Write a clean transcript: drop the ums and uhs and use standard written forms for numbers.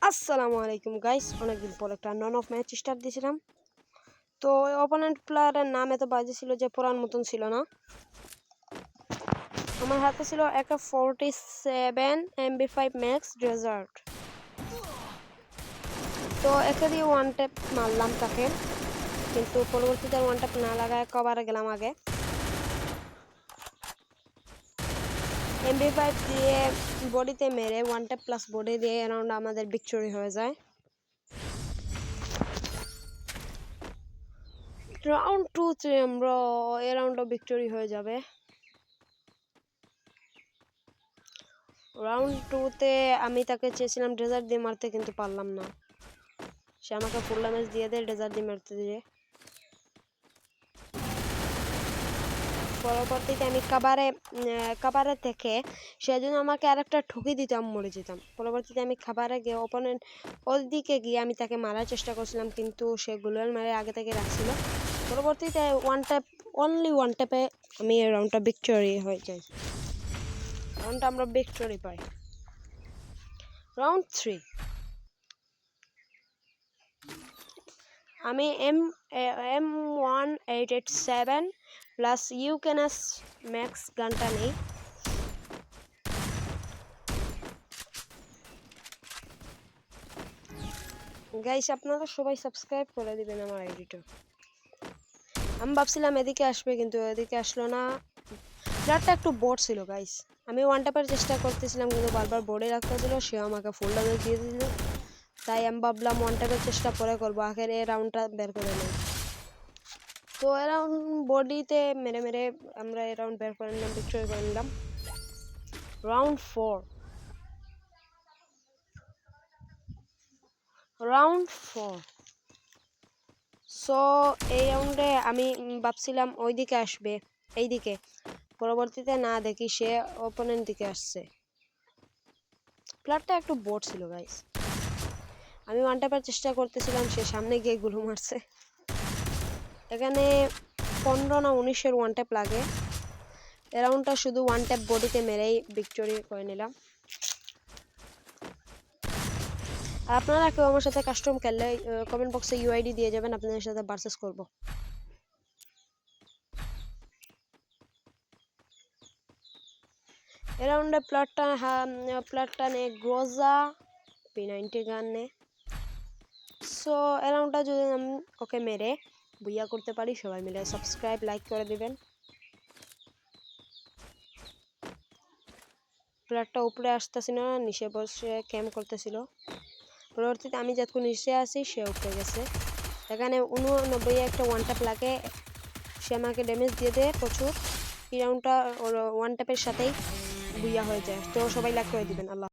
আসসালামু আলাইকুম গাইস, অনেকদিন পর একটা নন অফ ম্যাচ স্টার্ট দিয়েছিলাম। তো অপোনেন্ট প্লেয়ারের নাম এত বাজে ছিল যে পড়ার মতন ছিল না। আমার হাতে ছিল একটা 47 MB5 ম্যাক্স ডেজার্ট। তো একে দিয়ে ওয়ান ট্যাপ মারলাম তাকে, কিন্তু পরবর্তীতে ওয়ান ট্যাপ না লাগায় কভারে গেলাম আগে। MB5 দিয়ে বডিতে মেরে ওয়ান ট্যাপ প্লাস বডি দিয়ে অ্যারাউন্ড আমাদের ভিক্টরি হয়ে যায়। রাউন্ড 2-3 আমরা এ রাউন্ডও ভিক্টরি হয়ে যাবে। রাউন্ড 2-তে আমি তাকে চেয়েছিলাম ডেজার্ট দিয়ে মারতে, কিন্তু পারলাম না। সে আমাকে ফুল ড্যামেজ দিয়ে দেয় ডেজার্ট দিয়ে মারতে দিয়ে। পরবর্তীতে আমি কাবারে থেকে সেজন্য আমাকে আরেকটা ঠুকি দিতাম, মরে যেতাম। পরবর্তীতে আমি খাবারে গিয়ে অপোনেন্ট ওর দিকে গিয়ে আমি তাকে মারার চেষ্টা করছিলাম, কিন্তু সে গুলাল মারে আগে থেকে রাখছিল। পরবর্তীতে অনলি ওয়ান ট্যাপে আমি এই রাউন্ডটা ভিক্টরি হয়ে যাই। রাউন্ডটা আমরা ভিক্টরি পাই। রাউন্ড 3 আমি M1887 প্লাস ইউকেনাস ম্যাক্স গানটা নেই। গাইস, আপনারা সবাই সাবস্ক্রাইব করে দিবেন আমার আইডিটা। আমি ভাবছিলাম এদিকে আসবে, কিন্তু এদিকে আসলো না। প্লেয়ারটা একটু বোর্ড ছিল গাইস। আমি ওয়ান ট্যাপের চেষ্টা করতেছিলাম, কিন্তু বারবার বোর্ডে রাখতেছিল। সে আমাকে ফুল ড্যামেজ দিয়ে দিল। তাই আমি ভাবলাম ওয়ান ট্যাপের চেষ্টা পরে করবো, আগের এই রাউন্ডটা বের করে নেই। তো অ্যারাউন্ড বডিতে মেরে মেরে আমরা এই রাউন্ড বের করে নিলাম, ভিক্টরি করে নিলাম। রাউন্ড 4 সো এই রাউন্ডে আমি ভাবছিলাম ওইদিকে আসবে, এইদিকে। পরবর্তীতে না দেখি সে অপোনেন্ট দিকে আসছে। প্লেয়ারটা একটু বোর্ড ছিল গাইস। আমি ওয়ান ট্যাপের চেষ্টা করতেছিলাম, সে সামনে গিয়ে গুলো মারছে। এখানে 15 না 19-এর ওয়ান ট্যাপ লাগে। এই রাউন্ডটা শুধু ওয়ান ট্যাপ বডিতে মেরেই ভিক্টরি করে নিলাম। আর আপনারা কেউ আমার সাথে কাস্টম খেললে কমেন্ট বক্সে ইউআইডি দিয়ে যাবেন, আপনাদের সাথে ভার্সেস করব। এই রাউন্ডে প্লেয়ারটা নে গ্রোজা P90 গান নে। সো এই রাউন্ডটা যদি আমি ওকে মেরে বুইয়া করতে পারি, সবাই মিলে সাবস্ক্রাইব লাইক করে দিবেন। প্লেয়ারটা উপরে আসতেছিল না, নিচে বসে ক্যাম্প করতেছিল। পরবর্তীতে আমি যতক্ষণ নিচে আসি সে উপরে গেছে। এখানে 89 একটা ওয়ান ট্যাপ লাগে, সে আমাকে ড্যামেজ দিয়ে দেয় প্রচুর। এই রাউন্ডটা ওয়ান ট্যাপের সাথেই বুইয়া হয়ে যায়। তো সবাই লাইক করে দিবেন। আল্লাহ।